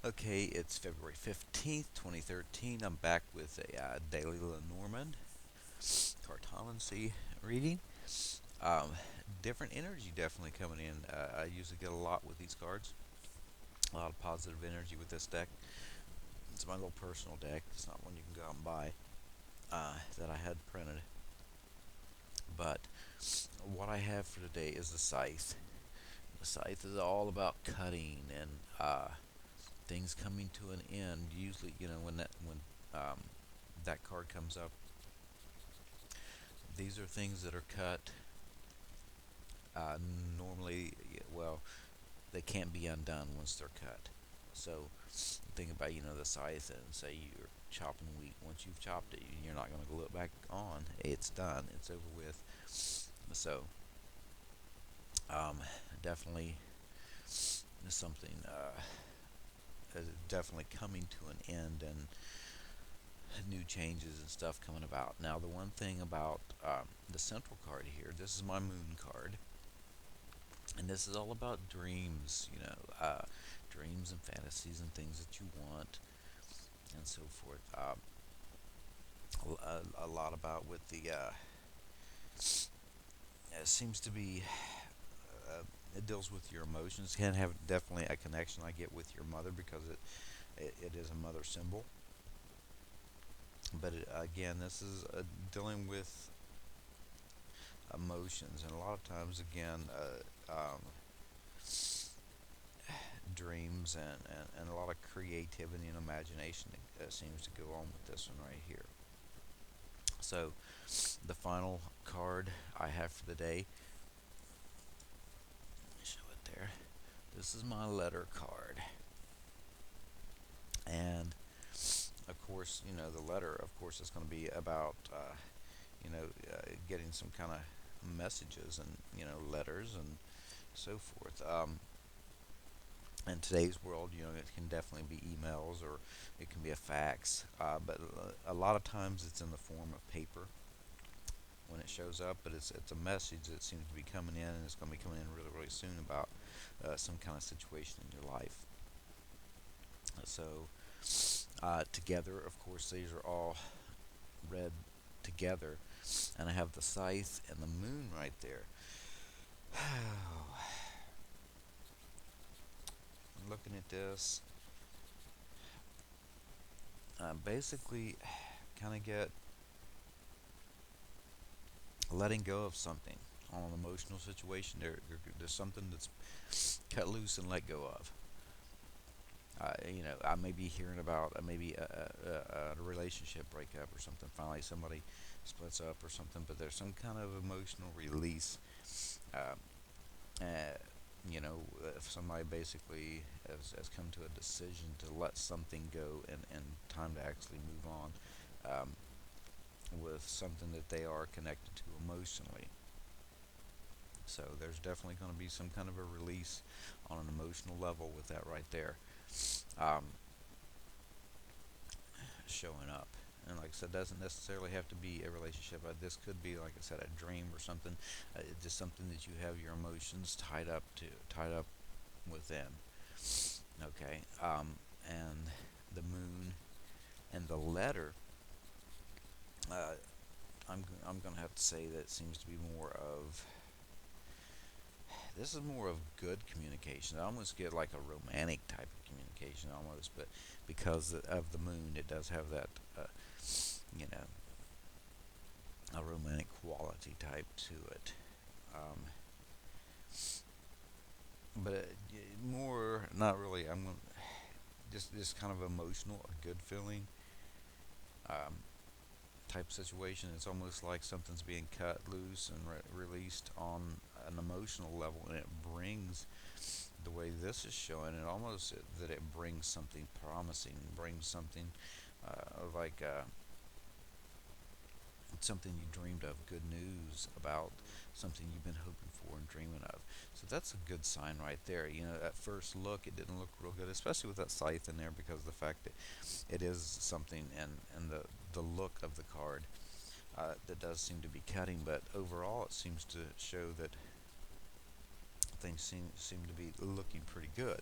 Okay, it's February 15th, 2013. I'm back with a daily Lenormand Cartomancy reading. Um, Different energy definitely coming in. I usually get a lot with these cards. A lot of positive energy with this deck. It's my little personal deck. It's not one you can go out and buy that I had printed. But what I have for today is the scythe. The scythe is all about cutting and things coming to an end. Usually, when that card comes up, these are things that are cut. Uh, Normally, well, they can't be undone once they're cut. So think about the scythe and say you're chopping wheat. Once you've chopped it, you're not going to glue it back on. It's done. It's over with. So um, definitely something definitely coming to an end and new changes and stuff coming about. Now the one thing about the central card here, this is my moon card, and this is all about dreams, dreams and fantasies and things that you want and so forth. A lot about with the it seems to be it deals with your emotions. Can have definitely a connection I get with your mother because it is a mother symbol. But again, this is dealing with emotions, and a lot of times, again, dreams and a lot of creativity and imagination that seems to go on with this one right here. So, the final card I have for the day, let me show it there. This is my letter card, and of course, the letter, of course, is going to be about, getting some kind of messages and letters and so forth. In today's world, it can definitely be emails or it can be a fax, but a lot of times it's in the form of paper when it shows up. But it's a message that seems to be coming in, and it's going to be coming in really really soon about some kind of situation in your life. So together, of course, these are all read together, and I have the scythe and the moon right there. Looking at this, basically, kind of get letting go of something on an emotional situation. There's something that's cut loose and let go of. I may be hearing about maybe a relationship breakup or something. Finally, somebody splits up or something, but there's some kind of emotional release. Uh, uh, if somebody basically has come to a decision to let something go and time to actually move on with something that they are connected to emotionally. So there's definitely going to be some kind of a release on an emotional level with that right there um, showing up. And like I said, doesn't necessarily have to be a relationship. This could be, like I said, a dream or something. It's just something that you have your emotions tied up within. Okay, and the moon and the letter. Uh, I'm gonna have to say that it seems to be more of this is more of good communication. I almost get like a romantic type of communication almost, but because of the moon, it does have that, you know, a romantic quality type to it. Um, but more, not really. I'm gonna, just kind of emotional, a good feeling um, type situation. It's almost like something's being cut loose and released on an emotional level, and it brings the way this is showing it almost that it brings something promising, brings something like something you dreamed of, good news about something you've been hoping for and dreaming of. So that's a good sign right there. At first look, it didn't look real good, especially with that scythe in there, because of the fact that it is something, and the look of the card that does seem to be cutting. But overall, it seems to show that things seem to be looking pretty good.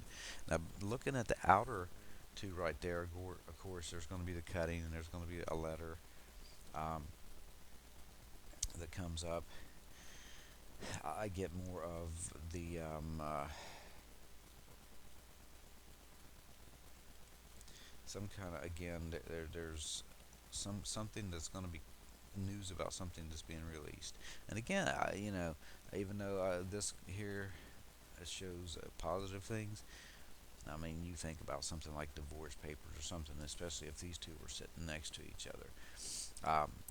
Now, looking at the outer two right there. Of course, there's going to be the cutting, and there's going to be a letter um, that comes up. I get more of the some kind of, again, there's something that's going to be news about something that's being released. And again, even though this here shows positive things, I mean, you think about something like divorce papers or something, especially if these two were sitting next to each other.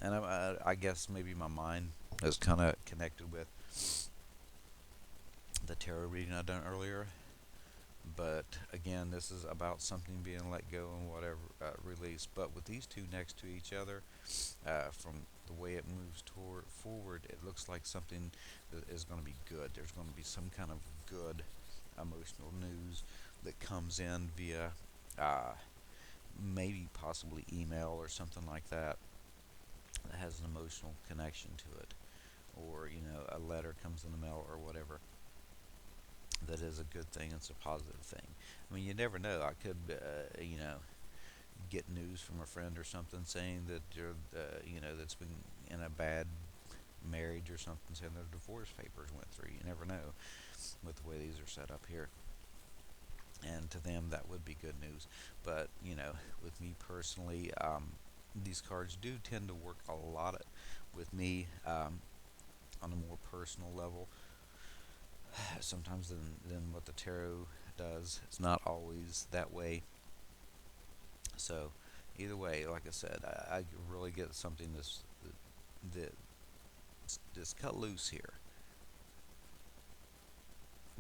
And I guess maybe my mind is kind of connected with the tarot reading I done earlier. But again, this is about something being let go and whatever released. But with these two next to each other, from the way it moves toward forward, it looks like something is going to be good. There's going to be some kind of good emotional news that comes in via uh, maybe possibly email or something like that that has an emotional connection to it, or a letter comes in the mail or whatever that is a good thing. It's a positive thing. I mean, you never know. I could get news from a friend or something saying that you're that's been in a bad marriage or something, saying their divorce papers went through. You never know with the way these are set up here. And to them, that would be good news. But with me personally, these cards do tend to work a lot with me on a more personal level. Sometimes than what the tarot does. It's not always that way. So either way, like I said, I really get something that that's cut loose here.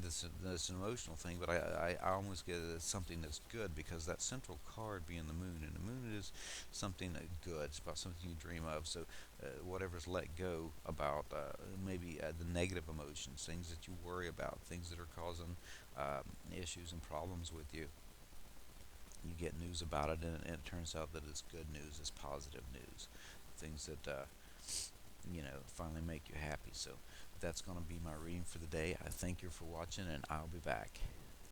This an emotional thing, but I almost get it as something that's good, because that central card being the moon, and the moon is something that good. It's about something you dream of. So whatever's let go about, maybe the negative emotions, things that you worry about, things that are causing issues and problems with you. You get news about it, and it turns out that it's good news, it's positive news, things that finally make you happy. So that's going to be my reading for the day. I thank you for watching, and I'll be back.